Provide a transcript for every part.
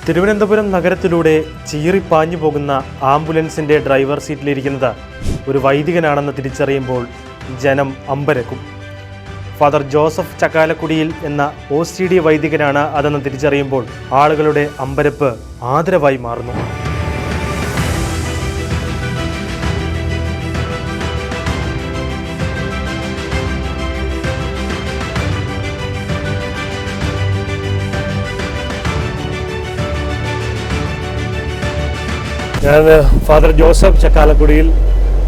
തിരുവനന്തപുരം നഗരത്തിലൂടെ ചീറിപ്പാഞ്ഞു പോകുന്ന ആംബുലൻസിൻ്റെ ഡ്രൈവർ സീറ്റിലിരിക്കുന്നത് ഒരു വൈദികനാണെന്ന് തിരിച്ചറിയുമ്പോൾ ജനം അമ്പരക്കും. ഫാദർ ജോസഫ് ചക്കാലക്കുടിയിൽ എന്ന OCD വൈദികനാണ് അതെന്ന് തിരിച്ചറിയുമ്പോൾ ആളുകളുടെ അമ്പരപ്പ് ആദരവായി മാറുന്നു. ഞാൻ ഫാദർ ജോസഫ് ചക്കാലക്കുടിയിൽ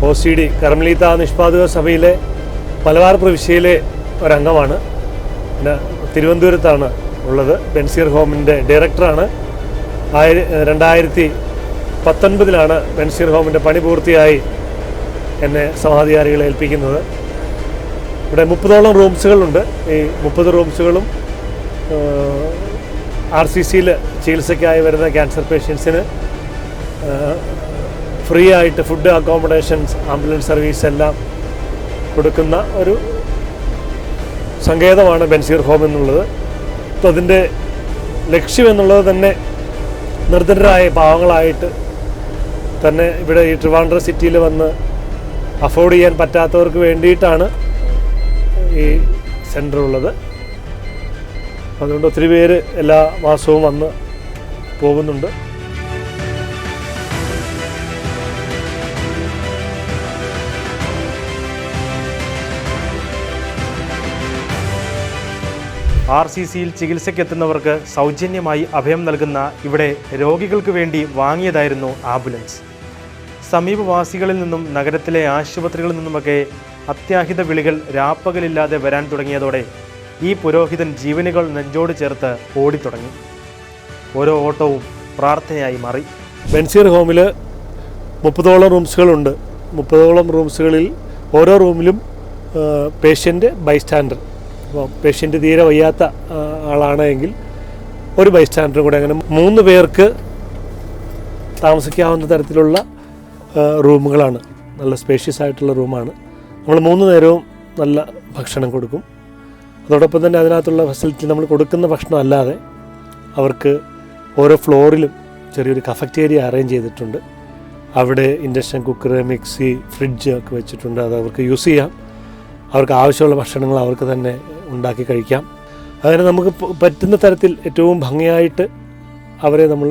OCD കർമ്മലീത്ത നിഷ്പാദക സഭയിലെ മലബാർ പ്രവിശ്യയിലെ ഒരംഗമാണ്. പിന്നെ തിരുവനന്തപുരത്താണ് ഉള്ളത്. ബെൻസിയർ ഹോമിൻ്റെ ഡയറക്ടറാണ്. 2019 ബെൻസിയർ ഹോമിൻ്റെ പണി പൂർത്തിയായി എന്നെ സമാധികാരികളെ ഏൽപ്പിക്കുന്നത്. ഇവിടെ 30ഓളം റൂംസുകളുണ്ട്. ഈ 30 റൂംസുകളും RCCയിൽ ചികിത്സയ്ക്കായി വരുന്ന ക്യാൻസർ പേഷ്യൻസിന് ഫ്രീ ആയിട്ട് ഫുഡ്, അക്കോമഡേഷൻസ്, ആംബുലൻസ് സർവീസ് എല്ലാം കൊടുക്കുന്ന ഒരു സങ്കേതമാണ് ബെൻസിയർ ഹോം എന്നുള്ളത്. അപ്പോൾ അതിൻ്റെ ലക്ഷ്യം എന്നുള്ളത് തന്നെ നിർധനരായ പാവങ്ങളായിട്ട് തന്നെ ഇവിടെ ഈ ട്രിവാൻഡ്രം സിറ്റിയിൽ വന്ന് അഫോർഡ് ചെയ്യാൻ പറ്റാത്തവർക്ക് വേണ്ടിയിട്ടാണ് ഈ സെൻറ്റർ ഉള്ളത്. അതുകൊണ്ട് ഒത്തിരി പേര് എല്ലാ മാസവും വന്ന് പോകുന്നുണ്ട്. RCCയിൽ ചികിത്സയ്ക്കെത്തുന്നവർക്ക് സൗജന്യമായി അഭയം നൽകുന്ന ഇവിടെ രോഗികൾക്ക് വേണ്ടി വാങ്ങിയതായിരുന്നു ആംബുലൻസ്. സമീപവാസികളിൽ നിന്നും നഗരത്തിലെ ആശുപത്രികളിൽ നിന്നുമൊക്കെ അത്യാഹിത വിളികൾ രാപ്പകലില്ലാതെ വരാൻ തുടങ്ങിയതോടെ ഈ പുരോഹിതൻ ജീവനുകൾ നെഞ്ചോട് ചേർത്ത് ഓടിത്തുടങ്ങി. ഓരോ ഓട്ടവും പ്രാർത്ഥനയായി മാറി. ബെൻസിയർ ഹോമിൽ 30ഓളം റൂംസുകളുണ്ട്. 30ഓളം റൂംസുകളിൽ ഓരോ റൂമിലും പേഷ്യൻ്റ്, ബൈസ്റ്റാൻഡർ. അപ്പോൾ പേഷ്യൻ്റ് തീരെ വയ്യാത്ത ആളാണെങ്കിൽ ഒരു ബൈസ്റ്റാൻഡറും കൂടെ, അങ്ങനെ 3 പേർക്ക് താമസിക്കാവുന്ന തരത്തിലുള്ള റൂമുകളാണ്. നല്ല സ്പേഷ്യസ് ആയിട്ടുള്ള റൂമാണ്. നമ്മൾ 3 നേരവും നല്ല ഭക്ഷണം കൊടുക്കും. അതോടൊപ്പം തന്നെ അതിനകത്തുള്ള ഫെസിലിറ്റി, നമ്മൾ കൊടുക്കുന്ന ഭക്ഷണം അല്ലാതെ അവർക്ക് ഓരോ ഫ്ലോറിലും ചെറിയൊരു കഫറ്റേരിയ അറേഞ്ച് ചെയ്തിട്ടുണ്ട്. അവിടെ ഇൻഡക്ഷൻ കുക്കർ, മിക്സി, ഫ്രിഡ്ജ് ഒക്കെ വെച്ചിട്ടുണ്ട്. അത് അവർക്ക് യൂസ് ചെയ്യാം. അവർക്ക് ആവശ്യമുള്ള ഭക്ഷണങ്ങൾ അവർക്ക് തന്നെ ഉണ്ടാക്കി കഴിക്കാം. അങ്ങനെ നമുക്ക് പറ്റുന്ന തരത്തിൽ ഏറ്റവും ഭംഗിയായിട്ട് അവരെ നമ്മൾ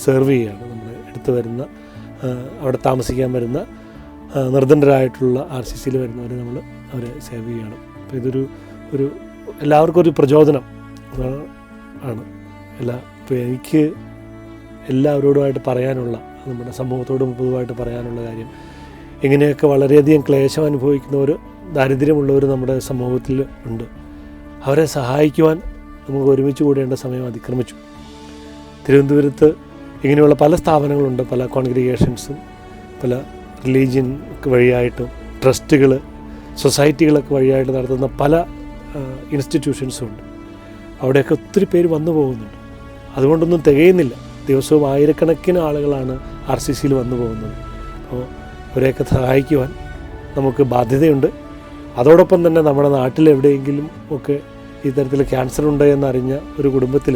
സെർവ് ചെയ്യുകയാണ്. നമ്മൾ എടുത്തു വരുന്ന, അവിടെ താമസിക്കാൻ വരുന്ന നിർധനരായിട്ടുള്ള RCCയിൽ വരുന്നവരെ നമ്മൾ അവരെ സേവ് ചെയ്യണം. അപ്പോൾ ഇതൊരു എല്ലാവർക്കും ഒരു പ്രചോദനം ആണ്. ഇപ്പോൾ എനിക്ക് എല്ലാവരോടുമായിട്ട് പറയാനുള്ള, നമ്മുടെ സമൂഹത്തോടും പൊതുവായിട്ട് പറയാനുള്ള കാര്യം, ഇങ്ങനെയൊക്കെ വളരെയധികം ക്ലേശം അനുഭവിക്കുന്നവർ, ദാരിദ്ര്യമുള്ളവർ നമ്മുടെ സമൂഹത്തിൽ ഉണ്ട്. അവരെ സഹായിക്കുവാൻ നമുക്ക് ഒരുമിച്ച് കൂടേണ്ട സമയം അതിക്രമിച്ചു. തിരുവനന്തപുരത്ത് ഇങ്ങനെയുള്ള പല സ്ഥാപനങ്ങളുണ്ട്. പല കോൺഗ്രിഗേഷൻസും, പല റിലീജിയൻ വഴിയായിട്ടും, ട്രസ്റ്റുകൾ, സൊസൈറ്റികളൊക്കെ വഴിയായിട്ട് നടത്തുന്ന പല ഇൻസ്റ്റിറ്റ്യൂഷൻസും ഉണ്ട്. അവിടെയൊക്കെ ഒത്തിരി പേര് വന്നു പോകുന്നുണ്ട്. അതുകൊണ്ടൊന്നും തികയുന്നില്ല. ദിവസവും ആയിരക്കണക്കിന് ആളുകളാണ് RCCയിൽ വന്നു പോകുന്നത്. അപ്പോൾ അവരെയൊക്കെ സഹായിക്കുവാൻ നമുക്ക് ബാധ്യതയുണ്ട്. അതോടൊപ്പം തന്നെ നമ്മുടെ നാട്ടിലെവിടെയെങ്കിലും ഒക്കെ ഈ തരത്തിൽ ക്യാൻസർ ഉണ്ട് എന്നറിഞ്ഞ ഒരു കുടുംബത്തിൽ,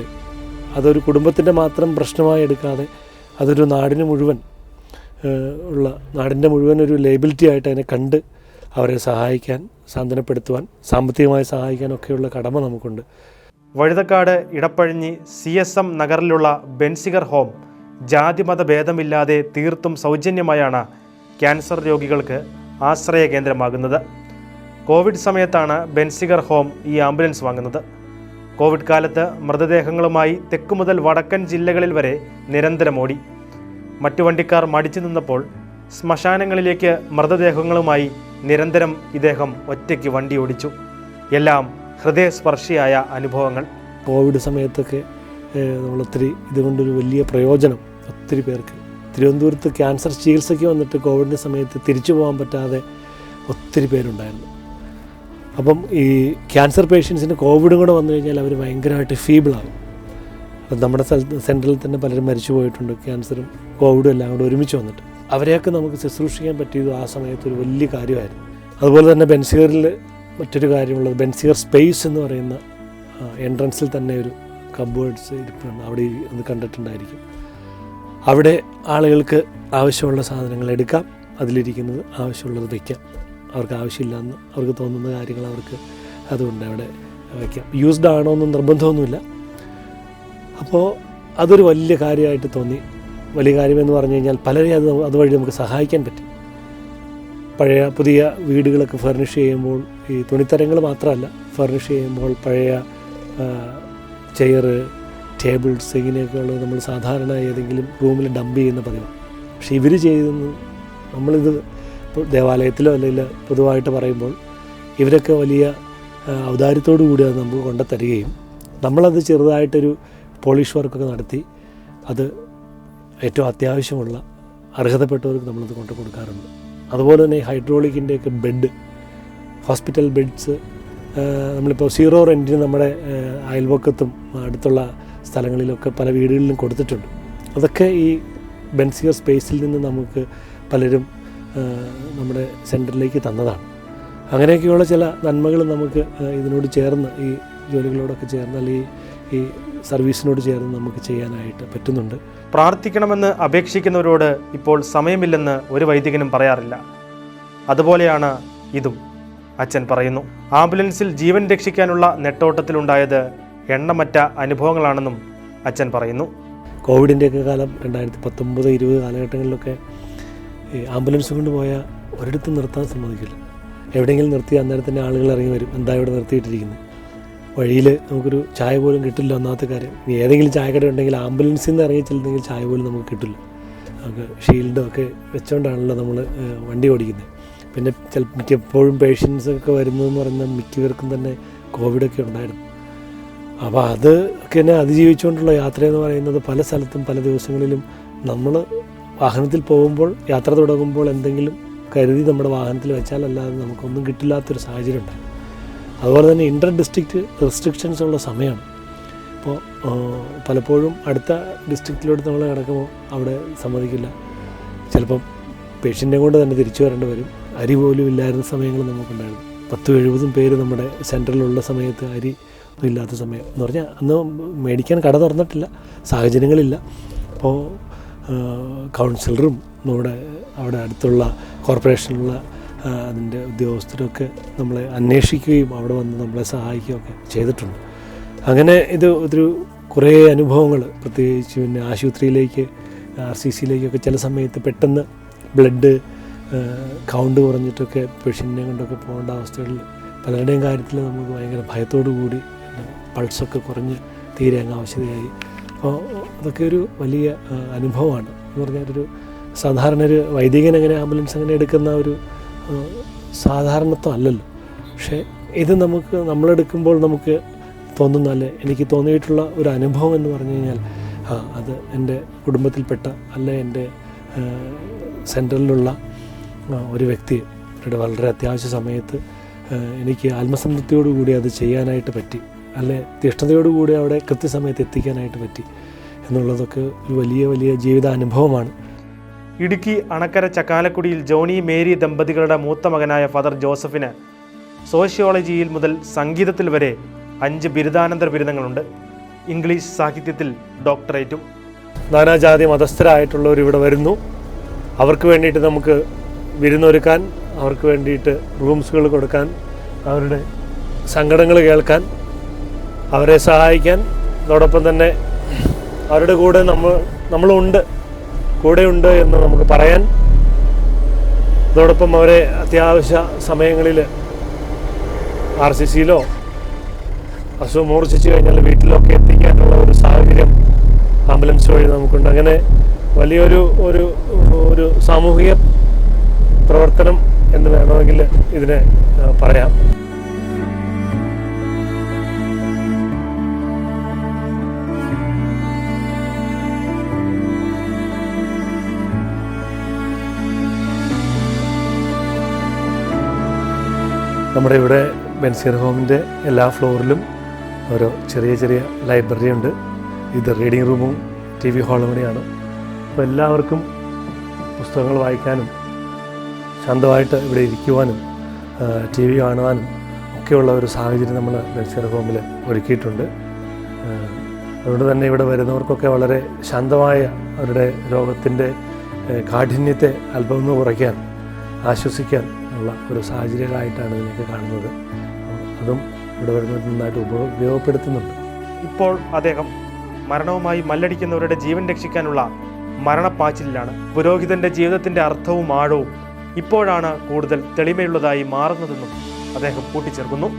അതൊരു കുടുംബത്തിൻ്റെ മാത്രം പ്രശ്നമായി എടുക്കാതെ അതൊരു നാടിന് മുഴുവൻ നാടിൻ്റെ മുഴുവൻ ഒരു ലയബിലിറ്റി ആയിട്ട് അതിനെ കണ്ട് അവരെ സഹായിക്കാൻ, സാന്ത്വനപ്പെടുത്തുവാൻ, സാമ്പത്തികമായി സഹായിക്കാനൊക്കെയുള്ള കടമ നമുക്കുണ്ട്. വഴുതക്കാട് ഇടപ്പഴിഞ്ഞി CSM നഗറിലുള്ള ബെൻസിയർ ഹോം ജാതിമത ഭേദമില്ലാതെ തീർത്തും സൗജന്യമായാണ് ക്യാൻസർ രോഗികൾക്ക് ആശ്രയ കേന്ദ്രമാകുന്നത്. കോവിഡ് സമയത്താണ് ബെൻസിയർ ഹോം ഈ ആംബുലൻസ് വാങ്ങുന്നത്. കോവിഡ് കാലത്ത് മൃതദേഹങ്ങളുമായി തെക്ക് മുതൽ വടക്കൻ ജില്ലകളിൽ വരെ നിരന്തരം ഓടി. മറ്റു വണ്ടിക്കാർ മടിച്ചു നിന്നപ്പോൾ ശ്മശാനങ്ങളിലേക്ക് മൃതദേഹങ്ങളുമായി നിരന്തരം ഇദ്ദേഹം ഒറ്റയ്ക്ക് വണ്ടി ഓടിച്ചു. എല്ലാം ഹൃദയസ്പർശിയായ അനുഭവങ്ങൾ. കോവിഡ് സമയത്തൊക്കെ നമ്മളൊത്തിരി ഇതുകൊണ്ടൊരു വലിയ പ്രയോജനം ഒത്തിരി പേർക്ക്. തിരുവനന്തപുരത്ത് ക്യാൻസർ ചികിത്സയ്ക്ക് വന്നിട്ട് കോവിഡിൻ്റെ സമയത്ത് തിരിച്ചു പോകാൻ പറ്റാതെ ഒത്തിരി പേരുണ്ടായിരുന്നു. അപ്പം ഈ ക്യാൻസർ പേഷ്യൻസിന് കോവിഡും കൂടെ വന്നു കഴിഞ്ഞാൽ അവർ ഭയങ്കരമായിട്ട് ഫീബിളാകും. അപ്പം നമ്മുടെ സെൻറ്ററിൽ തന്നെ പലരും മരിച്ചു പോയിട്ടുണ്ട്. ക്യാൻസറും കോവിഡും എല്ലാം കൂടെ ഒരുമിച്ച് വന്നിട്ട് അവരെയൊക്കെ നമുക്ക് ശുശ്രൂഷിക്കാൻ പറ്റിയത് ആ സമയത്തൊരു വലിയ കാര്യമായിരുന്നു. അതുപോലെ തന്നെ ബെൻസിയറിൽ മറ്റൊരു കാര്യമുള്ളത്, ബെൻസിയർ സ്പേസ് എന്ന് പറയുന്ന എൻട്രൻസിൽ തന്നെ ഒരു കബ്ബേർഡ്സ് ഇരിപ്പുണ്ട്, അവിടെ ഒന്ന് കണ്ടിട്ടുണ്ടായിരിക്കും. അവിടെ ആളുകൾക്ക് ആവശ്യമുള്ള സാധനങ്ങൾ എടുക്കാം, അതിലിരിക്കുന്നത് ആവശ്യമുള്ളത് വയ്ക്കാം. അവർക്ക് ആവശ്യമില്ലെന്ന് അവർക്ക് തോന്നുന്ന കാര്യങ്ങൾ അവർക്ക് അതുകൊണ്ട് അവിടെ വയ്ക്കാം. യൂസ്ഡ് ആണോ എന്നും നിർബന്ധമൊന്നുമില്ല. അപ്പോൾ അതൊരു വലിയ കാര്യമായിട്ട് തോന്നി. വലിയ കാര്യമെന്ന് പറഞ്ഞു കഴിഞ്ഞാൽ പലരെയും അതുവഴി നമുക്ക് സഹായിക്കാൻ പറ്റും. പഴയ പുതിയ വീടുകളൊക്കെ ഫർണിഷ് ചെയ്യുമ്പോൾ ഈ തുണിത്തരങ്ങൾ മാത്രമല്ല, ഫർണിഷ് ചെയ്യുമ്പോൾ പഴയ ചെയറ്, ടേബിൾസ് ഇങ്ങനെയൊക്കെയുള്ളത് നമ്മൾ സാധാരണ ഏതെങ്കിലും റൂമിൽ ഡംപ് ചെയ്യുന്ന പതിവാണ്. പക്ഷേ ഇവർ ചെയ്യുന്നത്, നമ്മളിത് ദേവാലയത്തിലോ അല്ലെങ്കിൽ പൊതുവായിട്ട് പറയുമ്പോൾ ഇവരൊക്കെ വലിയ ഔദാര്യത്തോടു കൂടി അത് നമുക്ക് കൊണ്ടുതരികയും നമ്മളത് ചെറുതായിട്ടൊരു പോളിഷ് വർക്കൊക്കെ നടത്തി അത് ഏറ്റവും അത്യാവശ്യമുള്ള അർഹതപ്പെട്ടവർക്ക് നമ്മളത് കൊണ്ടു കൊടുക്കാറുണ്ട്. അതുപോലെ തന്നെ ഹൈഡ്രോളിക്കിൻ്റെയൊക്കെ ബെഡ്, ഹോസ്പിറ്റൽ ബെഡ്സ് നമ്മളിപ്പോൾ 0 റെൻറ്റിന് നമ്മുടെ അയൽവക്കത്തും അടുത്തുള്ള സ്ഥലങ്ങളിലൊക്കെ പല വീടുകളിലും കൊടുത്തിട്ടുണ്ട്. അതൊക്കെ ഈ ബെൻസിഗർ സ്പേസിൽ നിന്ന് നമുക്ക് പലരും നമ്മുടെ സെൻറ്ററിലേക്ക് തന്നതാണ്. അങ്ങനെയൊക്കെയുള്ള ചില നന്മകൾ നമുക്ക് ഇതിനോട് ചേർന്ന്, ഈ ജോലികളോടൊക്കെ ചേർന്ന് അല്ലെങ്കിൽ ഈ സർവീസിനോട് ചേർന്ന് നമുക്ക് ചെയ്യാനായിട്ട് പറ്റുന്നുണ്ട്. പ്രാർത്ഥിക്കണമെന്ന് അപേക്ഷിക്കുന്നവരോട് ഇപ്പോൾ സമയമില്ലെന്ന് ഒരു വൈദികനും പറയാറില്ല. അതുപോലെയാണ് ഇതും, അച്ഛൻ പറയുന്നു. ആംബുലൻസിൽ ജീവൻ രക്ഷിക്കാനുള്ള നെട്ടോട്ടത്തിലുണ്ടായത് എണ്ണമറ്റ അനുഭവങ്ങളാണെന്നും അച്ഛൻ പറയുന്നു. കോവിഡിൻ്റെയൊക്കെ കാലം 2019-20 കാലഘട്ടങ്ങളിലൊക്കെ ഈ ആംബുലൻസ് കൊണ്ട് പോയാൽ ഒരിടത്തും നിർത്താൻ സമ്മതിക്കില്ല. എവിടെയെങ്കിലും നിർത്തി അന്നേരം തന്നെ ആളുകൾ ഇറങ്ങി വരും, എന്താ ഇവിടെ നിർത്തിയിട്ടിരിക്കുന്നത്. വഴിയിൽ നമുക്കൊരു ചായ പോലും കിട്ടില്ല. ഒന്നാമത്തെ കാര്യം, ഏതെങ്കിലും ചായക്കട ഉണ്ടെങ്കിൽ ആംബുലൻസിൽ നിന്ന് ഇറങ്ങി ചെല്ലുന്നെങ്കിൽ ചായ പോലും നമുക്ക് കിട്ടില്ല. നമുക്ക് ഷീൽഡും ഒക്കെ വെച്ചുകൊണ്ടാണല്ലോ നമ്മൾ വണ്ടി ഓടിക്കുന്നത്. പിന്നെ മിക്കപ്പോഴും പേഷ്യൻസൊക്കെ വരുന്നതെന്ന് പറയുന്നത് മിക്കവർക്കും തന്നെ കോവിഡൊക്കെ ഉണ്ടായിരുന്നു. അപ്പോൾ അതൊക്കെ തന്നെ അതിജീവിച്ചുകൊണ്ടുള്ള യാത്രയെന്ന് പറയുന്നത് പല സ്ഥലത്തും പല ദിവസങ്ങളിലും നമ്മൾ വാഹനത്തിൽ പോകുമ്പോൾ, യാത്ര തുടങ്ങുമ്പോൾ എന്തെങ്കിലും കരുതി നമ്മുടെ വാഹനത്തിൽ വെച്ചാലല്ലാതെ നമുക്കൊന്നും കിട്ടില്ലാത്തൊരു സാഹചര്യം ഉണ്ടായി. അതുപോലെ തന്നെ ഇൻ്റർ ഡിസ്ട്രിക്റ്റ് റെസ്ട്രിക്ഷൻസ് ഉള്ള സമയമാണ്. അപ്പോൾ പലപ്പോഴും അടുത്ത ഡിസ്ട്രിക്റ്റിലോട്ട് നമ്മൾ കിടക്കുമ്പോൾ അവിടെ സമ്മതിക്കില്ല. ചിലപ്പം പേഷ്യൻറ്റിനെ കൊണ്ട് തന്നെ തിരിച്ചു വരേണ്ടി വരും. അരി പോലും ഇല്ലായിരുന്ന സമയങ്ങൾ നമുക്കുണ്ടായിരുന്നു. 10-70 പേര് നമ്മുടെ സെൻറ്ററിലുള്ള സമയത്ത് അരി ഒന്നും ഇല്ലാത്ത സമയം എന്ന് പറഞ്ഞാൽ അന്ന് മേടിക്കാൻ കട തുറന്നിട്ടില്ല, സാഹചര്യങ്ങളില്ല. അപ്പോൾ കൗൺസിലറും നമ്മുടെ അവിടെ അടുത്തുള്ള കോർപ്പറേഷനിലുള്ള അതിൻ്റെ ഉദ്യോഗസ്ഥരൊക്കെ നമ്മളെ അന്വേഷിക്കുകയും അവിടെ വന്ന് നമ്മളെ സഹായിക്കുകയൊക്കെ ചെയ്തിട്ടുണ്ട്. അങ്ങനെ ഒരു കുറേ അനുഭവങ്ങൾ, പ്രത്യേകിച്ച് പിന്നെ ആശുപത്രിയിലേക്ക് RCCയിലേക്കൊക്കെ ചില സമയത്ത് പെട്ടെന്ന് ബ്ലഡ് കൗണ്ട് കുറഞ്ഞിട്ടൊക്കെ പേഷ്യൻറ്റിനെ കൊണ്ടൊക്കെ പോകേണ്ട അവസ്ഥകളിൽ പലരുടെയും കാര്യത്തിൽ നമുക്ക് ഭയങ്കര ഭയത്തോടു കൂടി പൾസൊക്കെ കുറഞ്ഞ് തീരെ അങ്ങ് ആവശ്യതയായി. അപ്പോൾ അതൊക്കെ ഒരു വലിയ അനുഭവമാണ്. എന്ന് പറഞ്ഞാൽ ഒരു സാധാരണ ഒരു വൈദികൻ അങ്ങനെ ആംബുലൻസ് അങ്ങനെ എടുക്കുന്ന ഒരു സാധാരണത്വം അല്ലല്ലോ. പക്ഷേ ഇത് നമ്മളെടുക്കുമ്പോൾ നമുക്ക് തോന്നുന്ന, അല്ലെ എനിക്ക് തോന്നിയിട്ടുള്ള ഒരു അനുഭവം എന്ന് പറഞ്ഞു കഴിഞ്ഞാൽ അത് എൻ്റെ കുടുംബത്തിൽപ്പെട്ട അല്ലെ എൻ്റെ സെൻറ്ററിലുള്ള ഒരു വ്യക്തിയുടെ വളരെ അത്യാവശ്യ സമയത്ത് എനിക്ക് ആത്മസംതൃപ്തിയോടുകൂടി അത് ചെയ്യാനായിട്ട് പറ്റി, അല്ലെ തീഷ്ണതയോടുകൂടി അവിടെ കൃത്യസമയത്ത് എത്തിക്കാനായിട്ട് പറ്റി എന്നുള്ളതൊക്കെ ഒരു വലിയ വലിയ ജീവിതാനുഭവമാണ്. ഇടുക്കി അണക്കര ചക്കാലക്കുടിയിൽ ജോണി മേരി ദമ്പതികളുടെ മൂത്ത മകനായ ഫാദർ ജോസഫിന് സോഷ്യോളജിയിൽ മുതൽ സംഗീതത്തിൽ വരെ 5 ബിരുദാനന്തര ബിരുദങ്ങളുണ്ട്. ഇംഗ്ലീഷ് സാഹിത്യത്തിൽ ഡോക്ടറേറ്റും. നാനാജാതി മതസ്ഥരായിട്ടുള്ളവർ ഇവിടെ വരുന്നു. അവർക്ക് വേണ്ടിയിട്ട് നമുക്ക് വിരുന്നൊരുക്കാൻ, അവർക്ക് വേണ്ടിയിട്ട് റൂംസുകൾ കൊടുക്കാൻ, അവരുടെ സങ്കടങ്ങൾ കേൾക്കാൻ, അവരെ സഹായിക്കാൻ, അതോടൊപ്പം തന്നെ അവരുടെ കൂടെ നമ്മളുണ്ട്, കൂടെയുണ്ട് എന്ന് നമുക്ക് പറയാൻ, അതോടൊപ്പം അവരെ അത്യാവശ്യ സമയങ്ങളിൽ RCCയിലോ അസുഖം മൂർച്ഛിച്ചു കഴിഞ്ഞാൽ വീട്ടിലൊക്കെ എത്തിക്കാനുള്ള ഒരു സാഹചര്യം ആംബുലൻസ് വഴി നമുക്കുണ്ട്. അങ്ങനെ വലിയൊരു ഒരു സാമൂഹിക പ്രവർത്തനം എന്ന് വേണമെങ്കിൽ ഇതിനെ പറയാം. നമ്മുടെ ഇവിടെ ബെൻസിഗർ ഹോമിൻ്റെ എല്ലാ ഫ്ലോറിലും ഓരോ ചെറിയ ചെറിയ ലൈബ്രറി ഉണ്ട്. ഇത് റീഡിംഗ് റൂമും TV ഹാളും കൂടിയാണ്. അപ്പോൾ എല്ലാവർക്കും പുസ്തകങ്ങൾ വായിക്കാനും ശാന്തമായിട്ട് ഇവിടെ ഇരിക്കുവാനും TV കാണുവാനും ഒക്കെയുള്ള ഒരു സാഹചര്യം നമ്മൾ ബെൻസിഗർ ഹോമിൽ ഒരുക്കിയിട്ടുണ്ട്. അതുകൊണ്ട് തന്നെ ഇവിടെ വരുന്നവർക്കൊക്കെ വളരെ ശാന്തമായ അവരുടെ രോഗത്തിൻ്റെ കാഠിന്യത്തെ അല്പം ഒന്ന് കുറയ്ക്കാൻ, ആശ്വസിക്കാൻ ഉള്ള ഒരു സാഹചര്യമായിട്ടാണ് ഇതിനൊക്കെ കാണുന്നത്. അതും ഇവിടെ വരുന്നവർ നന്നായിട്ട് ഉപയോഗപ്പെടുത്തുന്നുണ്ട്. ഇപ്പോൾ അദ്ദേഹം മരണവുമായി മല്ലടിക്കുന്നവരുടെ ജീവൻ രക്ഷിക്കാനുള്ള മരണപ്പാച്ചിലാണ്. പുരോഹിതന്റെ ജീവിതത്തിന്റെ അർത്ഥവും ആഴവും ഇപ്പോഴാണ് കൂടുതൽ തെളിമയുള്ളതായി മാറുന്നതെന്നും അദ്ദേഹം കൂട്ടിച്ചേർക്കുന്നു.